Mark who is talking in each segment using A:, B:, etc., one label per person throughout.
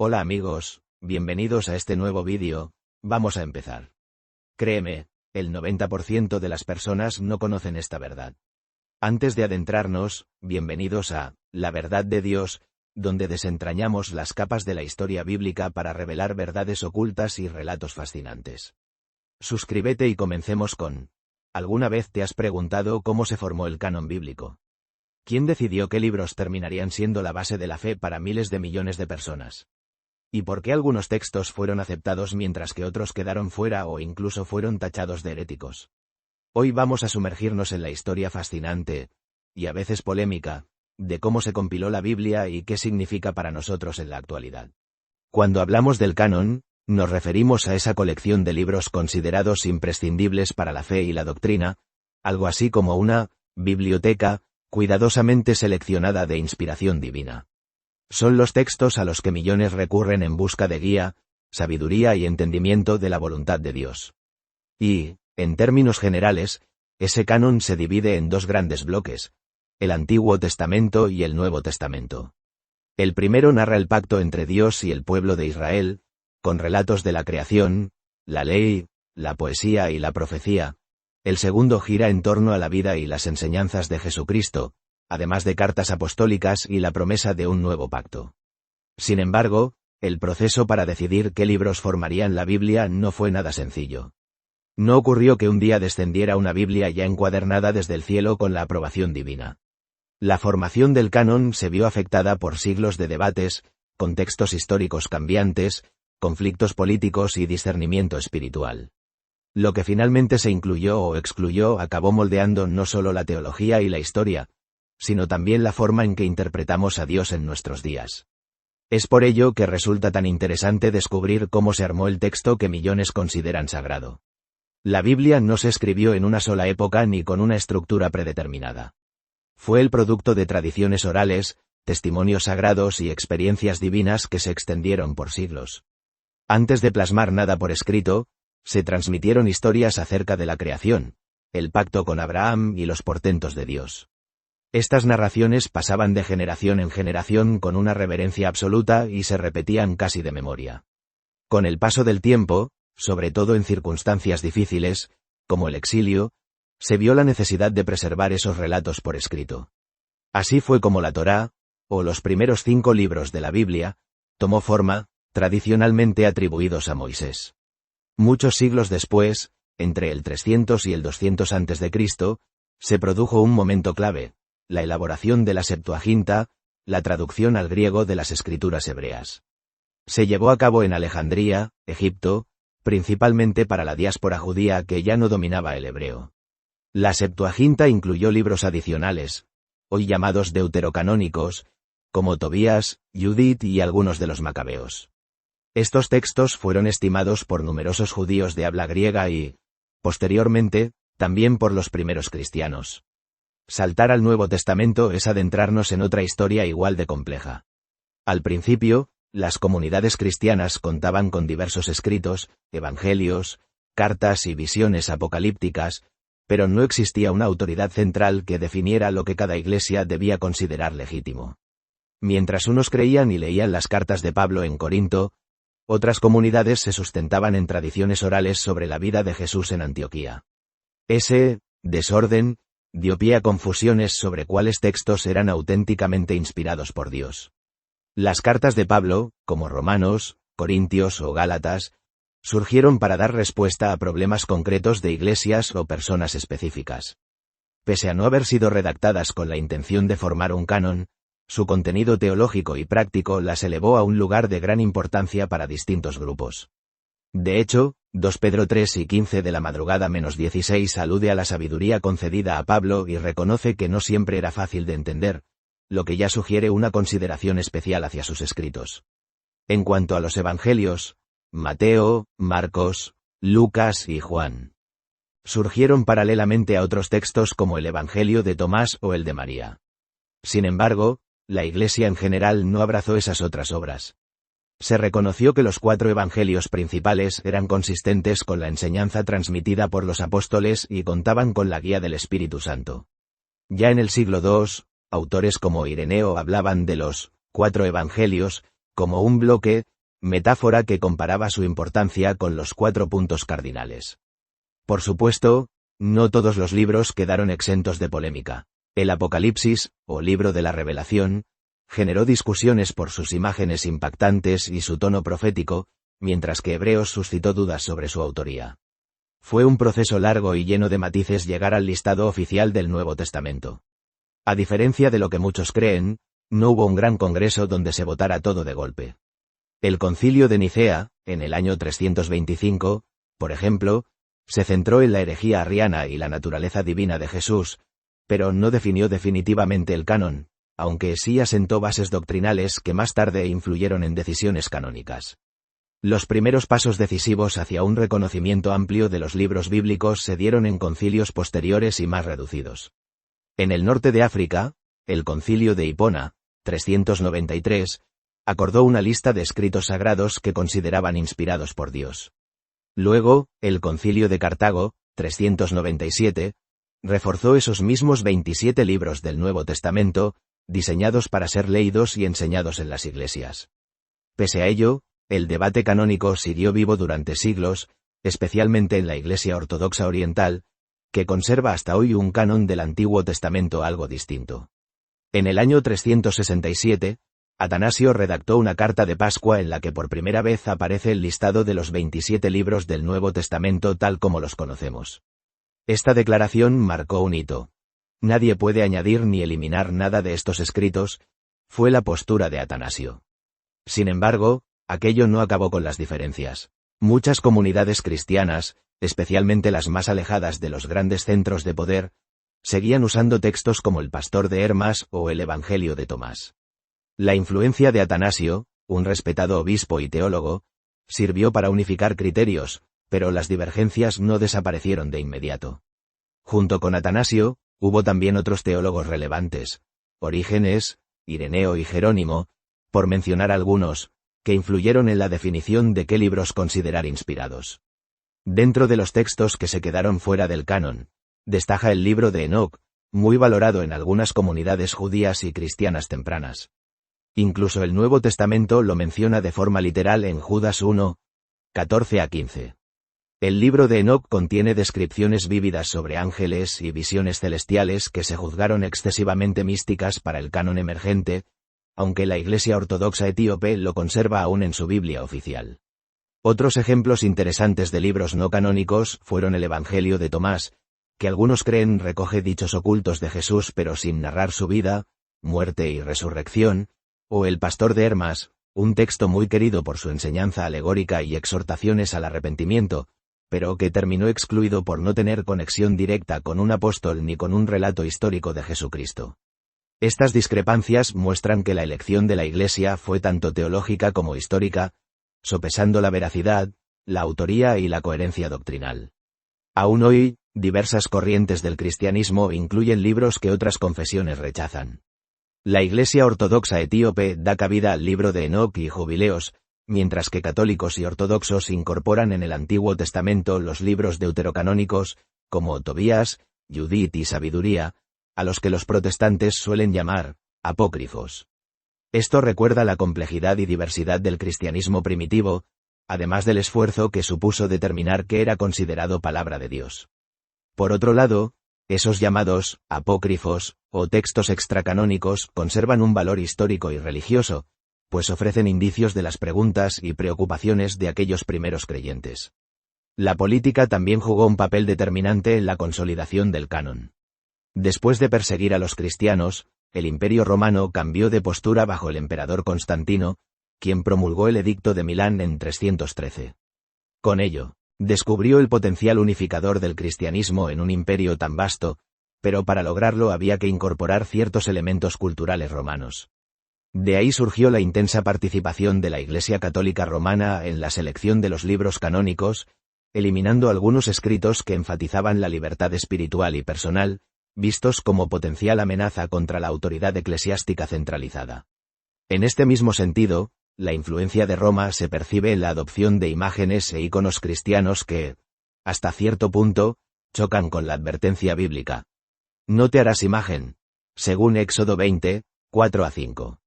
A: Hola amigos, bienvenidos a este nuevo vídeo. Vamos a empezar. Créeme, el 90% de las personas no conocen esta verdad. Antes de adentrarnos, bienvenidos a La Verdad de Dios, donde desentrañamos las capas de la historia bíblica para revelar verdades ocultas y relatos fascinantes. Suscríbete y comencemos con: ¿alguna vez te has preguntado cómo se formó el canon bíblico? ¿Quién decidió qué libros terminarían siendo la base de la fe para miles de millones de personas? ¿Y por qué algunos textos fueron aceptados mientras que otros quedaron fuera o incluso fueron tachados de heréticos? Hoy vamos a sumergirnos en la historia fascinante, y a veces polémica, de cómo se compiló la Biblia y qué significa para nosotros en la actualidad. Cuando hablamos del canon, nos referimos a esa colección de libros considerados imprescindibles para la fe y la doctrina, algo así como una biblioteca cuidadosamente seleccionada de inspiración divina. Son los textos a los que millones recurren en busca de guía, sabiduría y entendimiento de la voluntad de Dios. Y, en términos generales, ese canon se divide en dos grandes bloques: el Antiguo Testamento y el Nuevo Testamento. El primero narra el pacto entre Dios y el pueblo de Israel, con relatos de la creación, la ley, la poesía y la profecía. El segundo gira en torno a la vida y las enseñanzas de Jesucristo, además de cartas apostólicas y la promesa de un nuevo pacto. Sin embargo, el proceso para decidir qué libros formarían la Biblia no fue nada sencillo. No ocurrió que un día descendiera una Biblia ya encuadernada desde el cielo con la aprobación divina. La formación del canon se vio afectada por siglos de debates, contextos históricos cambiantes, conflictos políticos y discernimiento espiritual. Lo que finalmente se incluyó o excluyó acabó moldeando no solo la teología y la historia, sino también la forma en que interpretamos a Dios en nuestros días. Es por ello que resulta tan interesante descubrir cómo se armó el texto que millones consideran sagrado. La Biblia no se escribió en una sola época ni con una estructura predeterminada. Fue el producto de tradiciones orales, testimonios sagrados y experiencias divinas que se extendieron por siglos. Antes de plasmar nada por escrito, se transmitieron historias acerca de la creación, el pacto con Abraham y los portentos de Dios. Estas narraciones pasaban de generación en generación con una reverencia absoluta y se repetían casi de memoria. Con el paso del tiempo, sobre todo en circunstancias difíciles, como el exilio, se vio la necesidad de preservar esos relatos por escrito. Así fue como la Torá, o los primeros 5 libros de la Biblia, tomó forma, tradicionalmente atribuidos a Moisés. Muchos siglos después, entre el 300 y el 200 a.C., se produjo un momento clave: la elaboración de la Septuaginta, la traducción al griego de las escrituras hebreas. Se llevó a cabo en Alejandría, Egipto, principalmente para la diáspora judía que ya no dominaba el hebreo. La Septuaginta incluyó libros adicionales, hoy llamados deuterocanónicos, como Tobías, Judith y algunos de los Macabeos. Estos textos fueron estimados por numerosos judíos de habla griega y, posteriormente, también por los primeros cristianos. Saltar al Nuevo Testamento es adentrarnos en otra historia igual de compleja. Al principio, las comunidades cristianas contaban con diversos escritos, evangelios, cartas y visiones apocalípticas, pero no existía una autoridad central que definiera lo que cada iglesia debía considerar legítimo. Mientras unos creían y leían las cartas de Pablo en Corinto, otras comunidades se sustentaban en tradiciones orales sobre la vida de Jesús en Antioquía. Ese desorden dio pie a confusiones sobre cuáles textos eran auténticamente inspirados por Dios. Las cartas de Pablo, como Romanos, Corintios o Gálatas, surgieron para dar respuesta a problemas concretos de iglesias o personas específicas. Pese a no haber sido redactadas con la intención de formar un canon, su contenido teológico y práctico las elevó a un lugar de gran importancia para distintos grupos. De hecho, 2 Pedro 3 y 15 de la madrugada -16 alude a la sabiduría concedida a Pablo y reconoce que no siempre era fácil de entender, lo que ya sugiere una consideración especial hacia sus escritos. En cuanto a los evangelios, Mateo, Marcos, Lucas y Juan surgieron paralelamente a otros textos como el Evangelio de Tomás o el de María. Sin embargo, la Iglesia en general no abrazó esas otras obras. Se reconoció que los 4 evangelios principales eran consistentes con la enseñanza transmitida por los apóstoles y contaban con la guía del Espíritu Santo. Ya en el siglo II, autores como Ireneo hablaban de los 4 evangelios como un bloque, metáfora que comparaba su importancia con los 4 puntos cardinales. Por supuesto, no todos los libros quedaron exentos de polémica. El Apocalipsis, o libro de la Revelación, generó discusiones por sus imágenes impactantes y su tono profético, mientras que Hebreos suscitó dudas sobre su autoría. Fue un proceso largo y lleno de matices llegar al listado oficial del Nuevo Testamento. A diferencia de lo que muchos creen, no hubo un gran congreso donde se votara todo de golpe. El Concilio de Nicea, en el año 325, por ejemplo, se centró en la herejía arriana y la naturaleza divina de Jesús, pero no definió definitivamente el canon, aunque sí asentó bases doctrinales que más tarde influyeron en decisiones canónicas. Los primeros pasos decisivos hacia un reconocimiento amplio de los libros bíblicos se dieron en concilios posteriores y más reducidos. En el norte de África, el Concilio de Hipona, 393, acordó una lista de escritos sagrados que consideraban inspirados por Dios. Luego, el Concilio de Cartago, 397, reforzó esos mismos 27 libros del Nuevo Testamento, diseñados para ser leídos y enseñados en las iglesias. Pese a ello, el debate canónico siguió vivo durante siglos, especialmente en la Iglesia Ortodoxa Oriental, que conserva hasta hoy un canon del Antiguo Testamento algo distinto. En el año 367, Atanasio redactó una carta de Pascua en la que por primera vez aparece el listado de los 27 libros del Nuevo Testamento tal como los conocemos. Esta declaración marcó un hito. Nadie puede añadir ni eliminar nada de estos escritos, fue la postura de Atanasio. Sin embargo, aquello no acabó con las diferencias. Muchas comunidades cristianas, especialmente las más alejadas de los grandes centros de poder, seguían usando textos como el Pastor de Hermas o el Evangelio de Tomás. La influencia de Atanasio, un respetado obispo y teólogo, sirvió para unificar criterios, pero las divergencias no desaparecieron de inmediato. Junto con Atanasio, hubo también otros teólogos relevantes, Orígenes, Ireneo y Jerónimo, por mencionar algunos, que influyeron en la definición de qué libros considerar inspirados. Dentro de los textos que se quedaron fuera del canon, destaca el libro de Enoc, muy valorado en algunas comunidades judías y cristianas tempranas. Incluso el Nuevo Testamento lo menciona de forma literal en Judas 1, 14-15. El libro de Enoc contiene descripciones vívidas sobre ángeles y visiones celestiales que se juzgaron excesivamente místicas para el canon emergente, aunque la Iglesia Ortodoxa etíope lo conserva aún en su Biblia oficial. Otros ejemplos interesantes de libros no canónicos fueron el Evangelio de Tomás, que algunos creen recoge dichos ocultos de Jesús pero sin narrar su vida, muerte y resurrección, o el Pastor de Hermas, un texto muy querido por su enseñanza alegórica y exhortaciones al arrepentimiento, pero que terminó excluido por no tener conexión directa con un apóstol ni con un relato histórico de Jesucristo. Estas discrepancias muestran que la elección de la Iglesia fue tanto teológica como histórica, sopesando la veracidad, la autoría y la coherencia doctrinal. Aún hoy, diversas corrientes del cristianismo incluyen libros que otras confesiones rechazan. La Iglesia Ortodoxa etíope da cabida al libro de Enoc y Jubileos, mientras que católicos y ortodoxos incorporan en el Antiguo Testamento los libros deuterocanónicos, como Tobías, Judith y Sabiduría, a los que los protestantes suelen llamar apócrifos. Esto recuerda la complejidad y diversidad del cristianismo primitivo, además del esfuerzo que supuso determinar qué era considerado palabra de Dios. Por otro lado, esos llamados apócrifos o textos extracanónicos conservan un valor histórico y religioso, pues ofrecen indicios de las preguntas y preocupaciones de aquellos primeros creyentes. La política también jugó un papel determinante en la consolidación del canon. Después de perseguir a los cristianos, el Imperio Romano cambió de postura bajo el emperador Constantino, quien promulgó el Edicto de Milán en 313. Con ello, descubrió el potencial unificador del cristianismo en un imperio tan vasto, pero para lograrlo había que incorporar ciertos elementos culturales romanos. De ahí surgió la intensa participación de la Iglesia Católica Romana en la selección de los libros canónicos, eliminando algunos escritos que enfatizaban la libertad espiritual y personal, vistos como potencial amenaza contra la autoridad eclesiástica centralizada. En este mismo sentido, la influencia de Roma se percibe en la adopción de imágenes e íconos cristianos que, hasta cierto punto, chocan con la advertencia bíblica. No te harás imagen, según Éxodo 20, 4-5.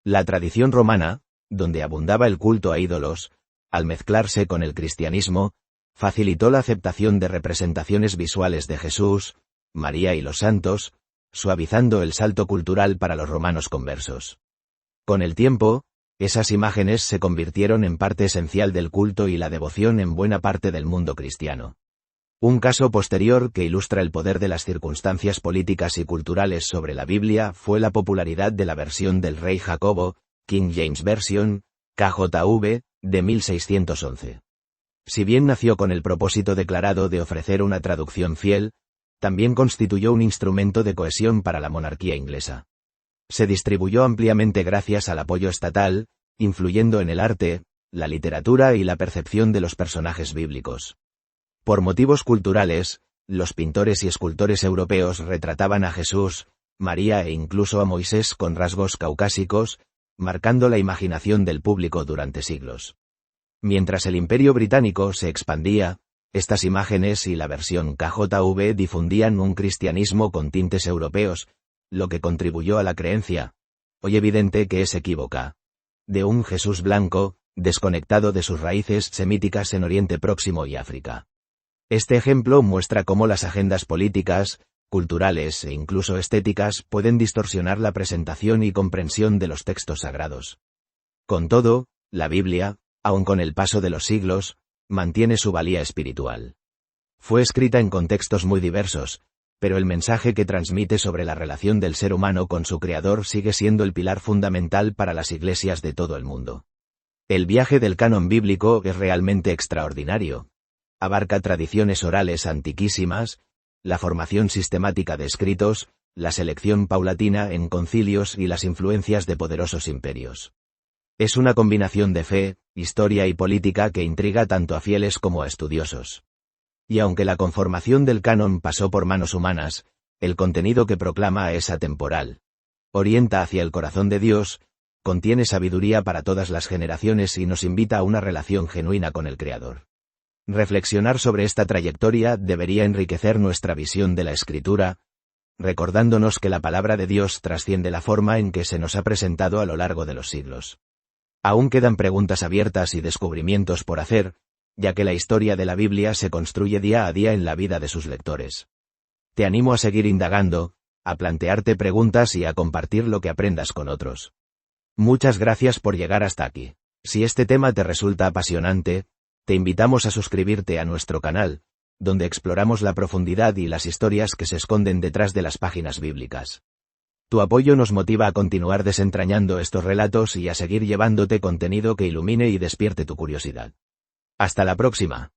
A: La tradición romana, donde abundaba el culto a ídolos, al mezclarse con el cristianismo, facilitó la aceptación de representaciones visuales de Jesús, María y los santos, suavizando el salto cultural para los romanos conversos. Con el tiempo, esas imágenes se convirtieron en parte esencial del culto y la devoción en buena parte del mundo cristiano. Un caso posterior que ilustra el poder de las circunstancias políticas y culturales sobre la Biblia fue la popularidad de la versión del rey Jacobo, King James Version, KJV, de 1611. Si bien nació con el propósito declarado de ofrecer una traducción fiel, también constituyó un instrumento de cohesión para la monarquía inglesa. Se distribuyó ampliamente gracias al apoyo estatal, influyendo en el arte, la literatura y la percepción de los personajes bíblicos. Por motivos culturales, los pintores y escultores europeos retrataban a Jesús, María e incluso a Moisés con rasgos caucásicos, marcando la imaginación del público durante siglos. Mientras el Imperio Británico se expandía, estas imágenes y la versión KJV difundían un cristianismo con tintes europeos, lo que contribuyó a la creencia, hoy evidente que es equívoca, de un Jesús blanco, desconectado de sus raíces semíticas en Oriente Próximo y África. Este ejemplo muestra cómo las agendas políticas, culturales e incluso estéticas pueden distorsionar la presentación y comprensión de los textos sagrados. Con todo, la Biblia, aun con el paso de los siglos, mantiene su valía espiritual. Fue escrita en contextos muy diversos, pero el mensaje que transmite sobre la relación del ser humano con su Creador sigue siendo el pilar fundamental para las iglesias de todo el mundo. El viaje del canon bíblico es realmente extraordinario. Abarca tradiciones orales antiquísimas, la formación sistemática de escritos, la selección paulatina en concilios y las influencias de poderosos imperios. Es una combinación de fe, historia y política que intriga tanto a fieles como a estudiosos. Y aunque la conformación del canon pasó por manos humanas, el contenido que proclama es atemporal. Orienta hacia el corazón de Dios, contiene sabiduría para todas las generaciones y nos invita a una relación genuina con el Creador. Reflexionar sobre esta trayectoria debería enriquecer nuestra visión de la Escritura, recordándonos que la palabra de Dios trasciende la forma en que se nos ha presentado a lo largo de los siglos. Aún quedan preguntas abiertas y descubrimientos por hacer, ya que la historia de la Biblia se construye día a día en la vida de sus lectores. Te animo a seguir indagando, a plantearte preguntas y a compartir lo que aprendas con otros. Muchas gracias por llegar hasta aquí. Si este tema te resulta apasionante, te invitamos a suscribirte a nuestro canal, donde exploramos la profundidad y las historias que se esconden detrás de las páginas bíblicas. Tu apoyo nos motiva a continuar desentrañando estos relatos y a seguir llevándote contenido que ilumine y despierte tu curiosidad. Hasta la próxima.